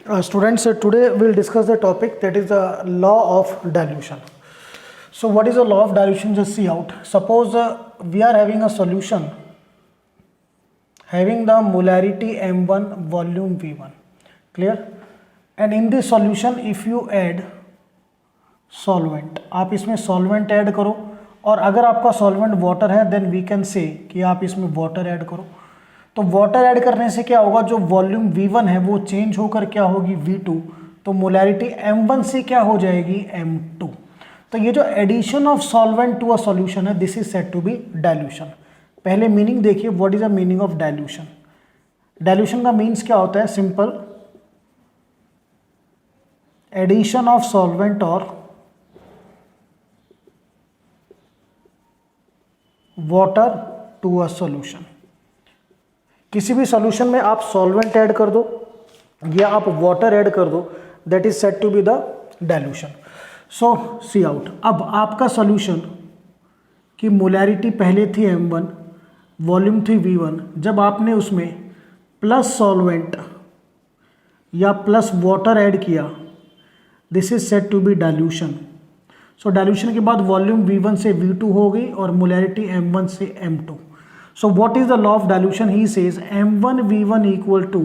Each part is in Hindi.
Students, today we'll discuss the topic that is the law of dilution. So what is the law of dilution? Just see out. Suppose we are having a solution having the molarity M1, volume V1. Clear? And in this solution if you add solvent, आप इसमें solvent ऐड करो, और अगर आपका solvent water है then we can say कि आप इसमें water ऐड करो. तो वाटर ऐड करने से क्या होगा, जो वॉल्यूम V1 है वो चेंज होकर क्या होगी V2, तो मोलैरिटी M1 से क्या हो जाएगी M2. तो ये जो addition of solvent to a solution है, this is said to be dilution. पहले मीनिंग देखिए, what is the meaning of dilution. Dilution का मीन्स क्या होता है, सिंपल एडिशन ऑफ सॉल्वेंट और वाटर टू अ सॉल्यूशन. किसी भी सॉल्यूशन में आप सॉल्वेंट ऐड कर दो या आप वाटर ऐड कर दो, that is said to be the dilution. So see out. अब आपका सॉल्यूशन की मोलैरिटी पहले थी M1, वॉल्यूम थी V1. जब आपने उसमें प्लस सॉल्वेंट या प्लस वाटर ऐड किया, this is said to be dilution. So dilution के बाद वॉल्यूम V1 से V2 हो गई और मोलैरिटी M1 से M2. So what is the law of dilution? He says M1 V1 equal to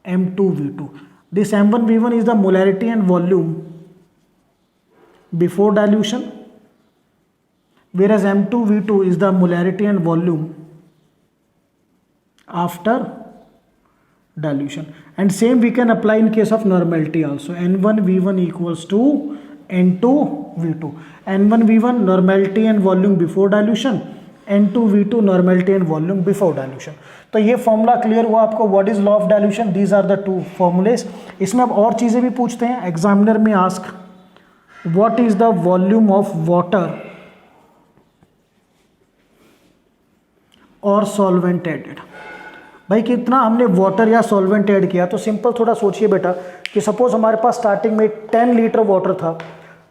M2 V2. This M1 V1 is the molarity and volume before dilution, whereas M2 V2 is the molarity and volume after dilution. And same we can apply in case of normality also. N1 V1 equals to N2 V2. N1 V1 normality and volume before dilution, N2 V2 normality and volume before dilution. तो ये फॉर्मूला क्लियर हुआ आपको. What is law of dilution? These are the two formulas. इसमें अब और चीज़ें भी पूछते हैं. एग्जामिनर में ask what is the volume of water और सॉल्वेंट एडेड. भाई कितना हमने वाटर या सॉल्वेंट ऐड किया, तो सिंपल थोड़ा सोचिए बेटा कि सपोज हमारे पास स्टार्टिंग में 10 लीटर वाटर था,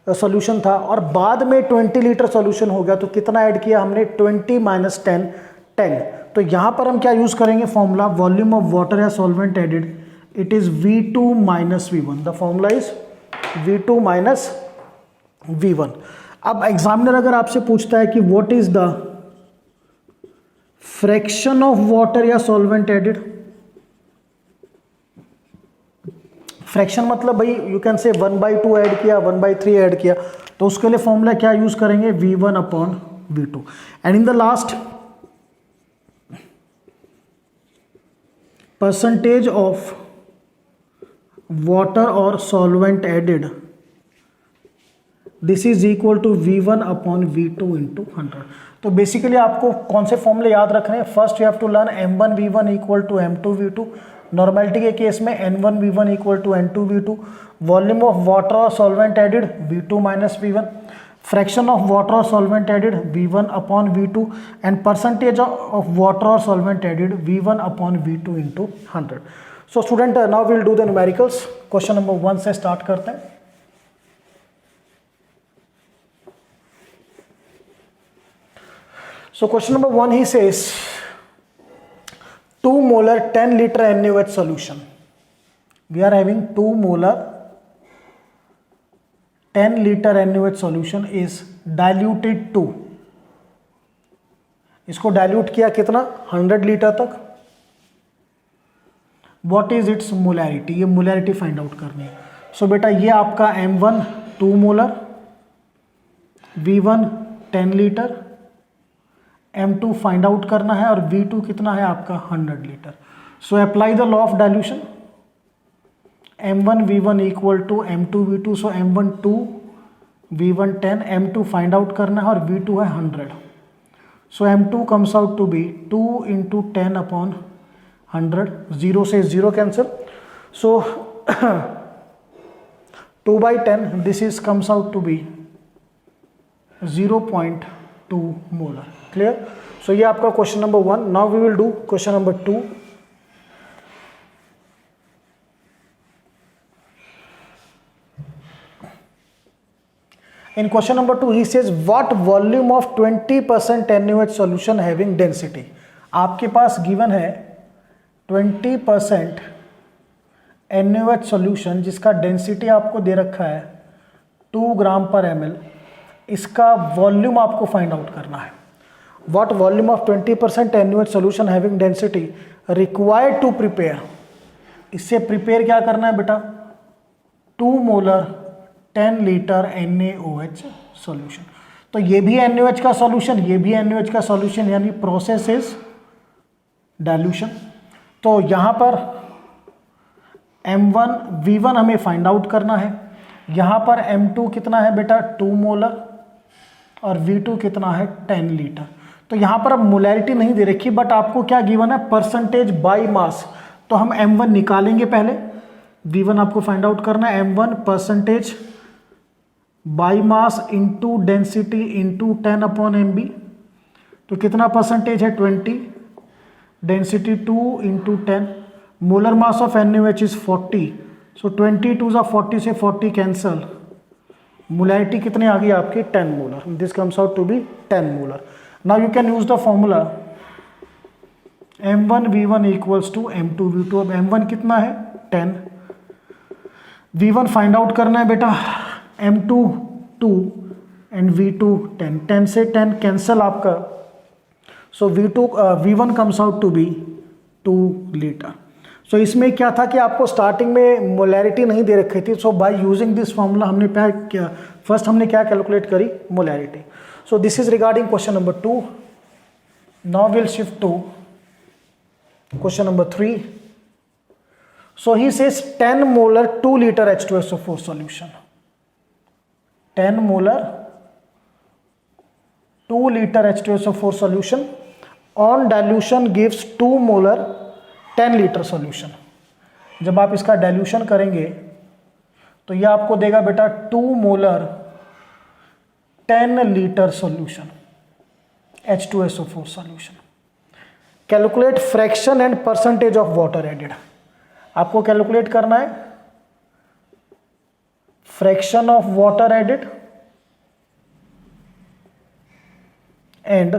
सॉल्यूशन था, और बाद में 20 लीटर सॉल्यूशन हो गया, तो कितना ऐड किया हमने, 20 माइनस 10 10. तो यहाँ पर हम क्या यूज़ करेंगे फॉर्मूला, वॉल्यूम ऑफ वाटर या solvent added, it is V2 minus V1. The formula is V2 minus V1. अब एग्जामिनर अगर आपसे पूछता है कि what is the fraction of water या सॉल्वेंट एडेड, फ्रैक्शन मतलब भाई यू कैन से 1/2 ऐड किया, 1/3 ऐड किया, तो उसके लिए फॉर्मूला क्या यूज करेंगे, V1 upon V2. And in the last percentage of water और solvent added, this is equal to V1 upon V2 into 100. तो बेसिकली आपको कौन से फॉर्मूले याद रखने हैं. First you have to learn M1 V1 equal to M2 V2. Normality के केस में N1 V1 equal to N2 V2. Volume of water और solvent added V2 minus V1. Fraction of water और solvent added V1 upon V2. And percentage of water और solvent added V1 upon V2 into 100. So student, now will do the numericals. Question number 1 से स्टार्ट करते हैं. So question number 1, he says 2 molar 10 liter NaOH solution. We are having 2 molar 10 liter NaOH solution is diluted to, इसको डाइल्यूट किया कितना, 100 लीटर तक. What is its molarity? ये मोलैरिटी फाइंड आउट करनी है. सो बेटा ये आपका M1 2 molar, V1 10 litre, M2 find out करना है, और V2 कितना है आपका 100 litre. So apply the law of dilution. M1 V1 equal to M2 V2. So M1 2, V1 10, M2 find out करना है और V2 है 100. So M2 comes out to be 2 into 10 upon 100. 0 से 0 cancel. So 2/10, this is comes out to be 0.2 molar. Clear. So ये आपका question number 1. Now we will do question number 2. In question number 2, he says what volume of 20% NaOH solution having density. आपके पास गिवन है 20% NaOH सॉल्यूशन जिसका डेंसिटी आपको दे रखा है 2 ग्राम पर ml, इसका वॉल्यूम आपको फाइंड आउट करना है। What volume of 20% NaOH solution having density required to prepare, इससे प्रिपेयर क्या करना है बेटा, 2 मोलर 10 लीटर NaOH सॉल्यूशन। तो ये भी NaOH का सॉल्यूशन, ये भी NaOH का सॉल्यूशन, यानी प्रोसेस इज डाइल्यूशन। तो यहाँ पर M1 V1 हमें फाइंड आउट करना है, यहाँ पर M2 कितना है बेटा 2 मोलर और V2 कितना है 10 लीटर। तो यहाँ पर अब मोलैरिटी नहीं दे रखी, बट आपको क्या गिवन है, परसेंटेज बाई मास। तो हम M1 निकालेंगे पहले, V1 आपको फाइंड आउट करना है, M1 percentage by mass into density into 10 upon MB। तो कितना परसेंटेज है 20, density 2 into 10, molar mass of NaOH is 40, सो 20 2 40 से 40 कैंसल, मोलैरिटी कितनी आ गई आपकी 10 molar, this comes out to be 10 molar. Now you can use the formula M1 V1 equals to M2 V2। अब M1 कितना है 10, V1 फाइंड आउट करना है बेटा, M2 2 एंड V2 10, 10 से 10 कैंसल आपका, so V1 comes out to be 2 litre. So इसमें क्या था कि आपको स्टार्टिंग में मोलैरिटी नहीं दे रखी थी, so by using this formula हमने फर्स्ट हमने क्या कैलकुलेट करी, molarity. So this is regarding question number 2। Now will shift to question number 3। So he says 10 molar 2 litre H2SO4 solution, 10 molar 2 litre H2SO4 solution on dilution gives 2 molar 10 litre solution. जब आप इसका डाइल्यूशन करेंगे तो ये आपको देगा बेटा 2 molar 10 litre solution H2SO4 solution. Calculate fraction and percentage of water added, आपको कैलकुलेट करना है fraction of water added and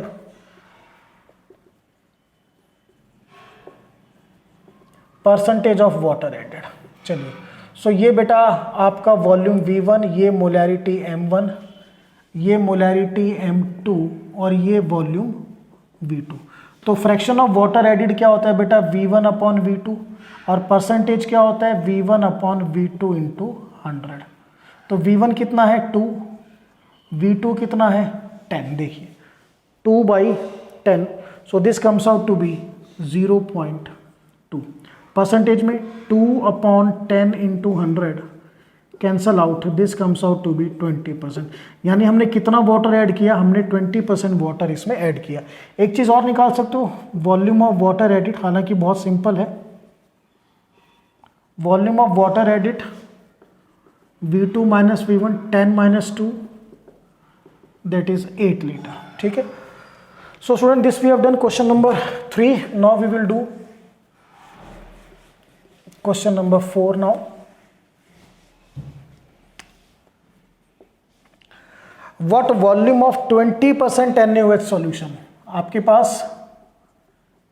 percentage of water added. चलिए, सो ये बेटा आपका वॉल्यूम V1, ये मोलैरिटी M1, ये मोलैरिटी M2 और ये वॉल्यूम V2। तो फ्रैक्शन ऑफ वाटर एडेड क्या होता है बेटा, V1 अपॉन V2, और परसेंटेज क्या होता है, V1 अपॉन V2 इंटू 100। तो V1 कितना है 2, V2 कितना है 10, देखिए 2/10, so this comes out to be 0.2। Percentage में 2 upon 10 into 100 cancel out, this comes out to be 20%। यानी हमने कितना वाटर ऐड किया, हमने 20% वाटर इसमें ऐड किया। एक चीज़ और निकाल सकते हो, वॉल्यूम ऑफ वाटर एडिट, हालांकि बहुत सिंपल है। Volume of water added V2 minus V1, 10 minus 2 that is 8 litre. ठीक है, so student this we have done question number 3। Now we will do question number 4 now. What volume of 20% NaOH solution, आपके पास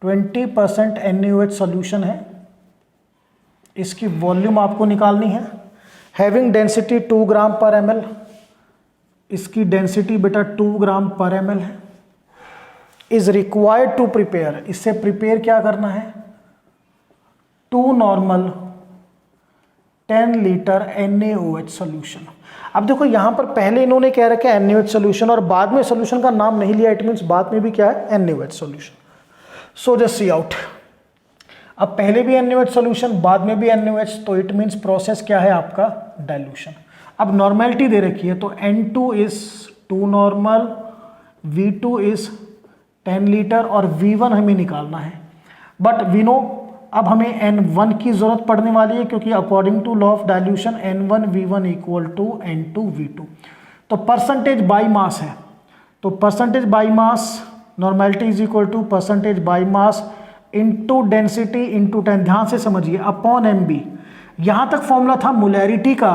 20% NaOH सॉल्यूशन है, इसकी वॉल्यूम आपको निकालनी है। हैविंग डेंसिटी 2 ग्राम पर ml, इसकी डेंसिटी बेटा 2 ग्राम पर ml है। इज रिक्वायर्ड टू प्रिपेयर, इससे प्रिपेयर क्या करना है, 2 नॉर्मल 10 लीटर NaOH सॉल्यूशन। अब देखो यहां पर पहले इन्होंने कह रखा है NaOH सॉल्यूशन और बाद में सॉल्यूशन का नाम नहीं लिया, इट मींस बाद में भी क्या है NaOH solution. So just see out, अब पहले भी NaOH सॉल्यूशन बाद में भी NaOH, तो इट मींस प्रोसेस क्या है आपका डाइल्यूशन। अब नॉर्मेलिटी दे रखी है, तो N2 is 2 normal, V2 is 10 litre और V1 हमें निकालना है। बट वी नो अब हमें N1 की जरूरत पड़ने वाली है, क्योंकि according to law of dilution N1 V1 equal to N2 V2। तो परसेंटेज बाई मास है, तो percentage by mass, normality is equal to percentage by mass into density into 10, ध्यान से समझिए, अपॉन MB। यहाँ तक फॉर्मूला था मोलैरिटी का,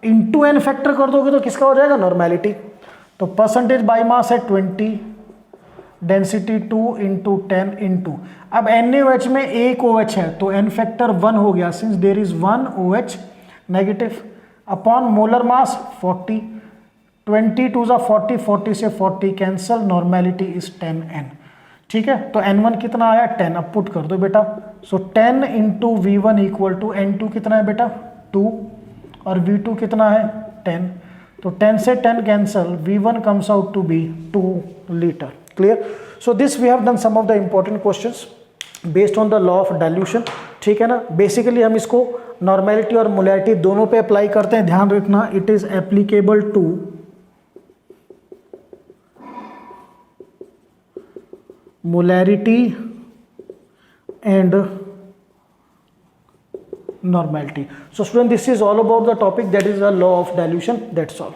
इंटू N फैक्टर कर दोगे तो किसका हो जाएगा नॉर्मेलिटी। तो परसेंटेज बाई मास है 20, डेंसिटी 2 इंटू 10 इंटू, अब NaOH में एक OH है तो n फैक्टर 1 हो गया, since there is 1 OH negative, upon molar mass 40, 22 जा 40, 40 से 40 कैंसल, नॉर्मेलिटी इज 10n। ठीक है, तो n1 कितना आया 10, अब पुट कर दो बेटा। सो 10 into V1 equal to n2 कितना है बेटा 2 और V2 कितना है 10, तो 10 से 10 cancel, V1 comes out to be 2 liter। Clear? So this we have done some of the important questions based on the law of dilution. ठीक है ना, बेसिकली हम इसको नॉर्मेलिटी और मोलैरिटी दोनों पे अप्लाई करते हैं, ध्यान रखना it is applicable to molarity and normality. So student, this is all about the topic, that is the law of dilution. That's all.